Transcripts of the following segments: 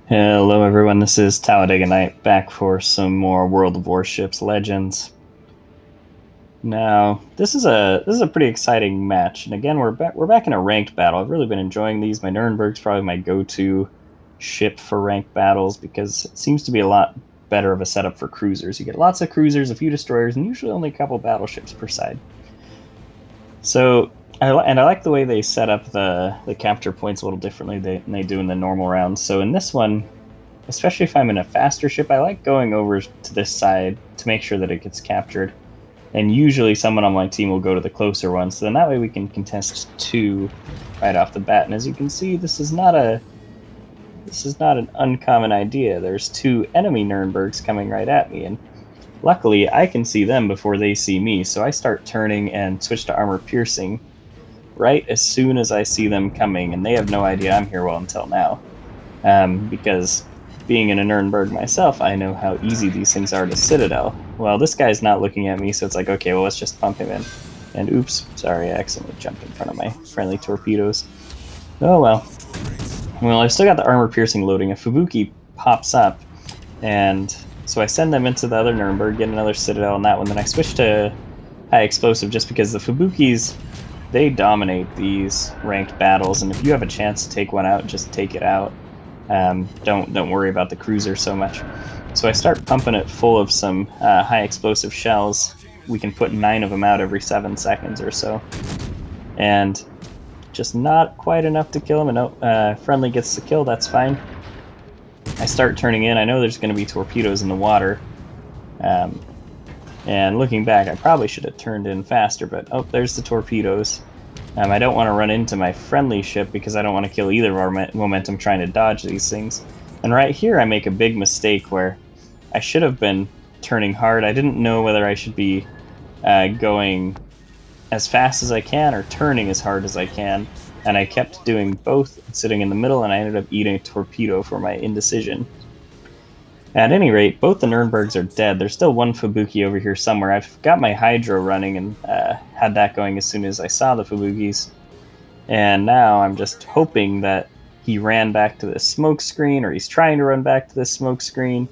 Hello everyone, this is Talladega Night, back for some more World of Warships Legends. Now, this is a pretty exciting match, and again we're back in a ranked battle. I've really been enjoying these. My Nurnberg's probably my go-to ship for ranked battles because it seems to be a lot better of a setup for cruisers. You get lots of cruisers, a few destroyers, and usually only a couple battleships per side. So I like the way they set up the capture points a little differently than they do in the normal rounds. So in this one, especially if I'm in a faster ship, I like going over to this side to make sure that it gets captured. And usually someone on my team will go to the closer one, so then that way we can contest two right off the bat. And as you can see, this is not an uncommon idea. There's two enemy Nurnbergs coming right at me, and luckily I can see them before they see me, so I start turning and switch to armor piercing right as soon as I see them coming, and they have no idea I'm here well until now. Because being in a Nurnberg myself, I know how easy these things are to Citadel. Well, this guy's not looking at me, so it's like, okay, well, let's just pump him in. And oops, sorry, I accidentally jumped in front of my friendly torpedoes. Oh well. Well, I've still got the armor piercing loading. A Fubuki pops up, and so I send them into the other Nurnberg, get another Citadel on that one. Then I switch to high explosive just because the Fubukis, they dominate these ranked battles, and if you have a chance to take one out, just take it out. Don't worry about the cruiser so much. So I start pumping it full of some high explosive shells. We can put 9 of them out every 7 seconds or so, and just not quite enough to kill him. And friendly gets the kill. That's fine. I start turning in. I know there's going to be torpedoes in the water, and looking back, I probably should have turned in faster. But oh, there's the torpedoes. I don't want to run into my friendly ship because I don't want to kill either of our momentum trying to dodge these things. And right here I make a big mistake where I should have been turning hard. I didn't know whether I should be going as fast as I can or turning as hard as I can. And I kept doing both, sitting in the middle, and I ended up eating a torpedo for my indecision. At any rate, both the Nurnbergs are dead. There's still one Fubuki over here somewhere. I've got my Hydro running and had that going as soon as I saw the Fubukis. And now I'm just hoping that he ran back to the smoke screen, or he's trying to run back to the smoke screen,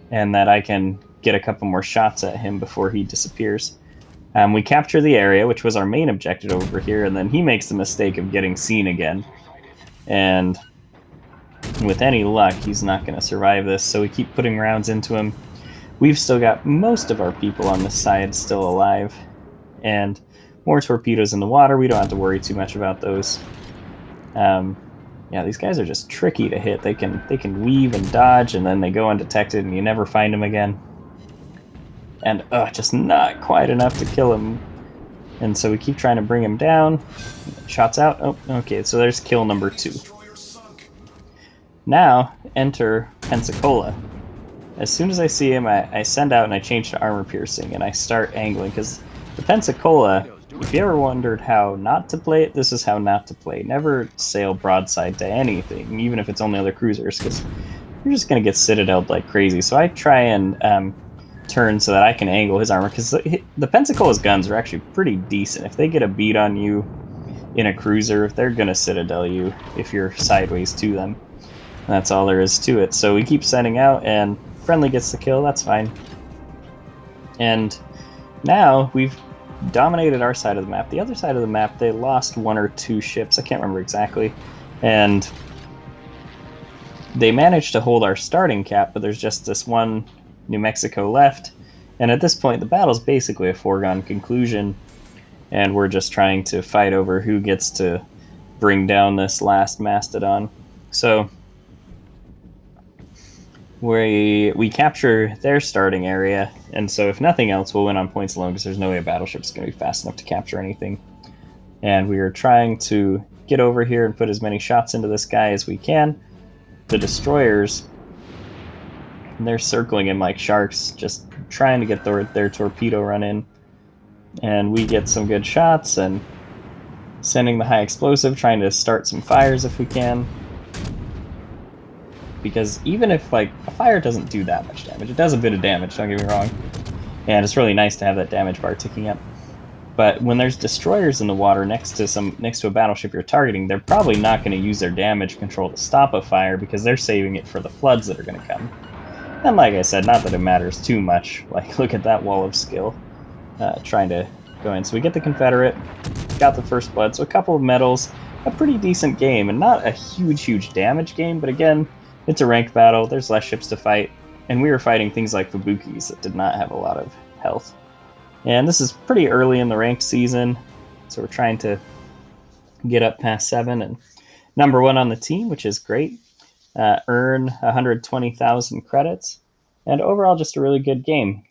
and that I can get a couple more shots at him before he disappears. We capture the area, which was our main objective over here, and then he makes the mistake of getting seen again. And with any luck, he's not going to survive this, so we keep putting rounds into him. We've still got most of our people on this side still alive, and more torpedoes in the water. We don't have to worry too much about those. Yeah, these guys are just tricky to hit. They can weave and dodge, and then they go undetected, and you never find them again. And just not quite enough to kill him. And so we keep trying to bring him down. Shots out. Oh, okay, so there's kill number 2. Now, enter Pensacola. As soon as I see him, I send out and I change to armor piercing, and I start angling, because the Pensacola, if you ever wondered how not to play it, this is how not to play. Never sail broadside to anything, even if it's only other cruisers, because you're just going to get citadeled like crazy. So I try and turn so that I can angle his armor, because the Pensacola's guns are actually pretty decent. If they get a beat on you in a cruiser, they're going to citadel you if you're sideways to them. And that's all there is to it. So we keep sending out, and friendly gets the kill. That's fine. And now we've dominated our side of the map. The other side of the map, they lost 1 or 2 ships. I can't remember exactly. And they managed to hold our starting cap, but there's just this one New Mexico left. And at this point, the battle's basically a foregone conclusion. And we're just trying to fight over who gets to bring down this last Mastodon. So we capture their starting area, and so if nothing else, we'll win on points alone, because there's no way a battleship's going to be fast enough to capture anything. And we are trying to get over here and put as many shots into this guy as we can. The destroyers, they're circling him like sharks, just trying to get their torpedo run in. And we get some good shots, and sending the high explosive, trying to start some fires if we can. Because even if, like, a fire doesn't do that much damage, it does a bit of damage, don't get me wrong. And it's really nice to have that damage bar ticking up. But when there's destroyers in the water next to a battleship you're targeting, they're probably not going to use their damage control to stop a fire because they're saving it for the floods that are going to come. And like I said, not that it matters too much. Like, look at that wall of skill trying to go in. So we get the Confederate, got the first blood, so a couple of medals, a pretty decent game, and not a huge damage game, but again, it's a ranked battle, there's less ships to fight, and we were fighting things like Fubukis that did not have a lot of health. And this is pretty early in the ranked season, so we're trying to get up past 7 and number 1 on the team, which is great. Earn 120,000 credits, and overall just a really good game.